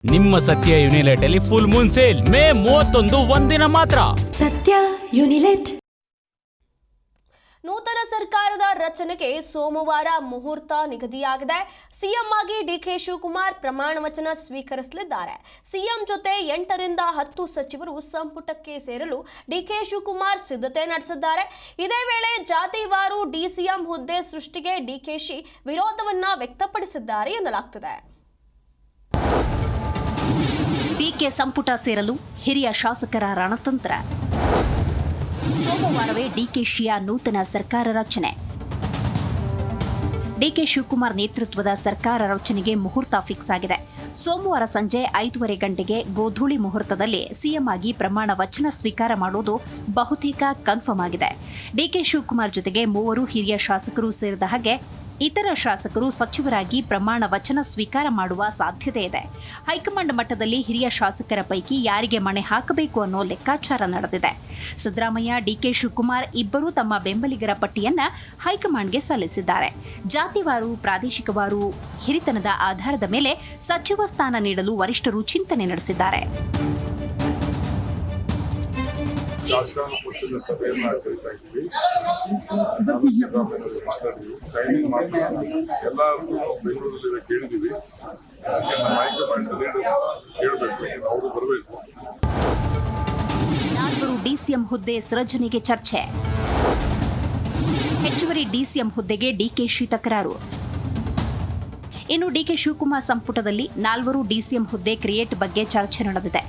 ನಿಮ್ಮ ಸತ್ಯ ಯುನಿಲೆಟ್ ಅಲ್ಲಿ ಫುಲ್ ಮೂನ್ ಸೇಲ್ ಮೇ 31 ಒಂದಿನ ಮಾತ್ರ. ಸತ್ಯ ಯುನಿಲೆಟ್. ನೂತನ ಸರ್ಕಾರದ ರಚನೆಗೆ ಸೋಮವಾರ ಮುಹೂರ್ತ ನಿಗದಿಯಾಗಿದೆ. ಸಿಎಂ ಆಗಿ ಡಿಕೆ ಶಿವಕುಮಾರ್ ಪ್ರಮಾಣ ವಚನ ಸ್ವೀಕರಿಸಲಿದ್ದಾರೆ. ಸಿಎಂ ಜೊತೆ 8 ರಿಂದ 10 ಸಚಿವರು ಸಂಪುಟಕ್ಕೆ ಸೇರಲು ಡಿಕೆ ಶಿವಕುಮಾರ್ ಸಿದ್ಧತೆ ನಡೆಸಿದ್ದಾರೆ. ಇದೇ ವೇಳೆ ಜಾತಿವಾರು ಡಿಸಿಎಂ ಹುದ್ದೆ ಸೃಷ್ಟಿಗೆ ಡಿಕೆಶಿ ವಿರೋಧವನ್ನ ವ್ಯಕ್ತಪಡಿಸಿದ್ದಾರೆ ಎನ್ನಲಾಗ್ತಿದೆ. ಡಿಕೆ ಸಂಪುಟ ಸೇರಲು ಹಿರಿಯ ಶಾಸಕರ ರಣತಂತ್ರ. ಸೋಮವಾರವೇ ಡಿಕೆಶಿಯ ನೂತನ ಸರ್ಕಾರ ರಚನೆ. ಡಿಕೆ ಶಿವಕುಮಾರ್ ನೇತೃತ್ವದ ಸರ್ಕಾರ ರಚನೆಗೆ ಮುಹೂರ್ತ ಫಿಕ್ಸ್ ಆಗಿದೆ. ಸೋಮವಾರ ಸಂಜೆ 5:30 ಗಂಟೆಗೆ ಗೋಧೂಳಿ ಮುಹೂರ್ತದಲ್ಲಿ ಸಿಎಂ ಆಗಿ ಪ್ರಮಾಣ ವಚನ ಸ್ವೀಕಾರ ಮಾಡುವುದು ಬಹುತೇಕ ಕನ್ಫರ್ಮ್ ಆಗಿದೆ. ಡಿಕೆ ಶಿವಕುಮಾರ್ ಜೊತೆಗೆ 3 ಹಿರಿಯ ಶಾಸಕರು ಸೇರಿದ ಹಾಗೆ ಇತರ ಶಾಸಕರು ಸಚಿವರಾಗಿ ಪ್ರಮಾಣ ವಚನ ಸ್ವೀಕಾರ ಮಾಡುವ ಸಾಧ್ಯತೆ ಇದೆ. ಹೈಕಮಾಂಡ್ ಮಟ್ಟದಲ್ಲಿ ಹಿರಿಯ ಶಾಸಕರ ಪೈಕಿ ಯಾರಿಗೆ ಮಣೆ ಹಾಕಬೇಕು ಅನ್ನೋ ಲೆಕ್ಕಾಚಾರ ನಡೆದಿದೆ. ಸಿದ್ದರಾಮಯ್ಯ, ಡಿಕೆ ಶಿವಕುಮಾರ್ ಇಬ್ಬರೂ ತಮ್ಮ ಬೆಂಬಲಿಗರ ಪಟ್ಟಿಯನ್ನ ಹೈಕಮಾಂಡ್ಗೆ ಸಲ್ಲಿಸಿದ್ದಾರೆ. ಜಾತಿವಾರು, ಪ್ರಾದೇಶಿಕವಾರು, ಹಿರಿತನದ ಆಧಾರದ ಮೇಲೆ ಸಚಿವ ಸ್ಥಾನ ನೀಡಲು ವರಿಷ್ಠರು ಚಿಂತನೆ ನಡೆಸಿದ್ದಾರೆ. ಶಾಸಕಾಂಗ ಪಕ್ಷದ ಸಭೆಯನ್ನು ಕರೀತಾ ಇದ್ದೀವಿ. ನಾನು ಸಿದ್ದರಾಮಯ್ಯ ಮಾತಾಡಿದ್ವಿ, ಟೈಮಿಂಗ್ ಮಾತಾಡೋಣ. ಎಲ್ಲರೂ ಬೆಂಗಳೂರಲ್ಲಿ ಕೇಳಿದ್ದೀವಿ. ನಮ್ಮ ಹೈಕಮಾಂಡ್ ಲೀಡರ್ಸ್ ಕೇಳಬೇಕು, ಅವರು ಬರಬೇಕು. 4 ಡಿಸಿಎಂ ಹುದ್ದೆ ಸೃಜನೆಗೆ ಚರ್ಚೆ. ಹೆಚ್ಚುವರಿ ಡಿಸಿಎಂ ಹುದ್ದೆಗೆ ಡಿಕೆಶಿ ತಕರಾರು. ಇನ್ನು ಡಿಕೆ ಶಿವಕುಮಾರ್ ಸಂಪುಟದಲ್ಲಿ 4 ಡಿಸಿಎಂ ಹುದ್ದೆ ಕ್ರಿಯೇಟ್ ಬಗ್ಗೆ ಚರ್ಚೆ ನಡೆದಿದೆ.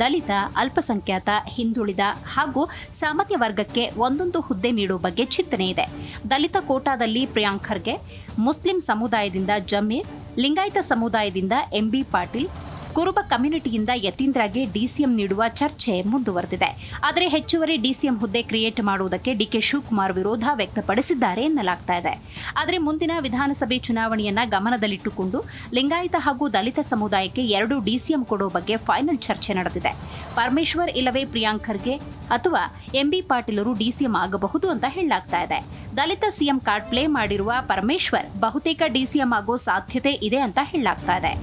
ದಲಿತ, ಅಲ್ಪಸಂಖ್ಯಾತ, ಹಿಂದುಳಿದ ಹಾಗೂ ಸಾಮಾನ್ಯ ವರ್ಗಕ್ಕೆ ಒಂದೊಂದು ಹುದ್ದೆ ನೀಡುವ ಬಗ್ಗೆ ಚಿಂತನೆ ಇದೆ. ದಲಿತ ಕೋಟಾದಲ್ಲಿ ಪ್ರಿಯಾಂಕ್ ಖರ್ಗೆ, ಮುಸ್ಲಿಂ ಸಮುದಾಯದಿಂದ ಜಮೀರ್, ಲಿಂಗಾಯತ ಸಮುದಾಯದಿಂದ ಎಂಬಿ ಪಾಟೀಲ್, ಕುರುಬ ಕಮ್ಯುನಿಟಿಯಿಂದ ಯತೀಂದ್ರಗೆ ಡಿಸಿಎಂ ನೀಡುವ ಚರ್ಚೆ ಮುಂದುವರೆದಿದೆ. ಆದರೆ ಹೆಚ್ಚುವರಿ ಡಿಸಿಎಂ ಹುದ್ದೆ ಕ್ರಿಯೇಟ್ ಮಾಡುವುದಕ್ಕೆ ಡಿಕೆ ಶಿವಕುಮಾರ್ ವಿರೋಧ ವ್ಯಕ್ತಪಡಿಸಿದ್ದಾರೆ ಎನ್ನಲಾಗ್ತಾ ಇದೆ. ಆದರೆ ಮುಂದಿನ ವಿಧಾನಸಭೆ ಚುನಾವಣೆಯನ್ನ ಗಮನದಲ್ಲಿಟ್ಟುಕೊಂಡು ಲಿಂಗಾಯತ ಹಾಗೂ ದಲಿತ ಸಮುದಾಯಕ್ಕೆ 2 ಡಿಸಿಎಂ ಕೊಡೋ ಬಗ್ಗೆ ಫೈನಲ್ ಚರ್ಚೆ ನಡೆದಿದೆ. ಪರಮೇಶ್ವರ್ ಇಲ್ಲವೇ ಪ್ರಿಯಾಂಕ್ ಖರ್ಗೆ ಅಥವಾ ಎಂಬಿ ಪಾಟೀಲರು ಡಿಸಿಎಂ ಆಗಬಹುದು ಅಂತ ಹೇಳಲಾಗ್ತಾ ಇದೆ. ದಲಿತ ಸಿಎಂ ಕಾರ್ಡ್ ಪ್ಲೇ ಮಾಡಿರುವ ಪರಮೇಶ್ವರ್ ಬಹುತೇಕ ಡಿಸಿಎಂ ಆಗೋ ಸಾಧ್ಯತೆ ಇದೆ ಅಂತ ಹೇಳಲಾಗ್ತಾ ಇದೆ.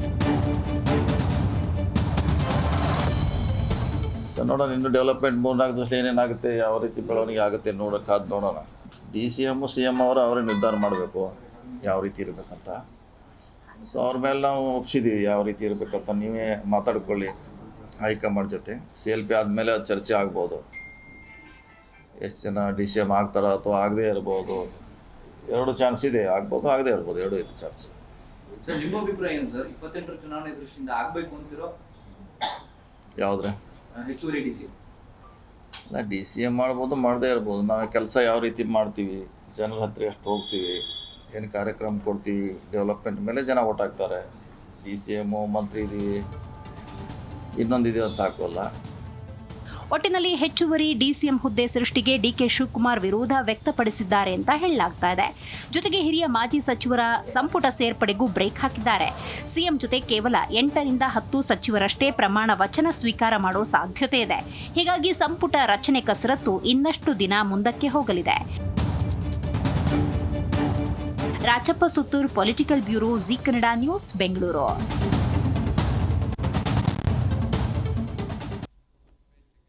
ನೋಡೋಣ, ಇನ್ನು ಡೆವಲಪ್ಮೆಂಟ್ 3-4 ದಿವಸ ಏನೇನಾಗುತ್ತೆ, ಯಾವ ರೀತಿ ಬೆಳವಣಿಗೆ ಆಗುತ್ತೆ ಕಾದು ನೋಡೋಣ. ಡಿ.ಸಿ.ಎಮ್ ಸಿ.ಎಮ್ ಅವರೇ ನಿರ್ಧಾರ ಮಾಡಬೇಕು ಯಾವ ರೀತಿ ಇರಬೇಕಂತ. ಸೊ ಅವ್ರ ಮೇಲೆ ನಾವು ಒಪ್ಪಿಸಿದ್ದೀವಿ ಯಾವ ರೀತಿ ಇರಬೇಕಂತ. ನೀವೇ ಮಾತಾಡ್ಕೊಳ್ಳಿ ಹೈಕಮಾಂಡ್ ಜೊತೆ. CLP ಆದಮೇಲೆ ಅದು ಚರ್ಚೆ ಆಗ್ಬೋದು. ಎಷ್ಟು ಜನ ಡಿ.ಸಿ.ಎಮ್ ಆಗ್ತಾರೋ ಅಥವಾ ಆಗದೇ ಇರ್ಬೋದು. 2 ಚಾನ್ಸ್ ಇದೆ, ಆಗ್ಬೋದು ಆಗದೇ ಇರ್ಬೋದು, 2 ಇದೆ ಚಾನ್ಸ್. ಸರ್, ನಿಮ್ಮ ಅಭಿಪ್ರಾಯ ಏನು ಸರ್? 28ರ ಚುನಾವಣೆ ದೃಷ್ಟಿಯಿಂದ ಆಗಬೇಕು ಅಂತಿರೋ ಯಾವುದ್ರೆ ಹೆಚ್ಚುವರಿ ಡಿ.ಸಿ.ಎಂ? ಡಿ.ಸಿ.ಎಮ್ ಮಾಡ್ಬೋದು, ಮಾಡದೇ ಇರ್ಬೋದು. ನಾವು ಕೆಲಸ ಯಾವ ರೀತಿ ಮಾಡ್ತೀವಿ, ಜನರ ಹತ್ರ ಎಷ್ಟು ಹೋಗ್ತೀವಿ, ಏನು ಕಾರ್ಯಕ್ರಮ ಕೊಡ್ತೀವಿ, ಡೆವಲಪ್ಮೆಂಟ್ ಮೇಲೆ ಜನ ಓಟ್ ಹಾಕ್ತಾರೆ. ಡಿ.ಸಿ.ಎಮ್ಮು, ಮಂತ್ರಿ ಇದೀವಿ, ಇನ್ನೊಂದಿದೆ ಅಂತ ಹಾಕೋಲ್ಲ. ಒಟ್ಟಿನಲ್ಲಿ ಹೆಚ್ಚುವರಿ ಡಿಸಿಎಂ ಹುದ್ದೆ ಸೃಷ್ಟಿಗೆ ಡಿಕೆ ಶಿವಕುಮಾರ್ ವಿರೋಧ ವ್ಯಕ್ತಪಡಿಸಿದ್ದಾರೆ ಅಂತ ಹೇಳಲಾಗ್ತಾ ಇದೆ. ಜೊತೆಗೆ ಹಿರಿಯ ಮಾಜಿ ಸಚಿವರ ಸಂಪುಟ ಸೇರ್ಪಡೆಗೂ ಬ್ರೇಕ್ ಹಾಕಿದ್ದಾರೆ. ಸಿಎಂ ಜೊತೆ ಕೇವಲ 8 ರಿಂದ 10 ಸಚಿವರಷ್ಟೇ ಪ್ರಮಾಣ ವಚನ ಸ್ವೀಕಾರ ಮಾಡೋ ಸಾಧ್ಯತೆ ಇದೆ. ಹೀಗಾಗಿ ಸಂಪುಟ ರಚನೆ ಕಸರತ್ತು ಇನ್ನಷ್ಟು ದಿನ ಮುಂದಕ್ಕೆ ಹೋಗಲಿದೆ. Rajappa Suttur, political bureau, Zee Kannada news, Bengaluru.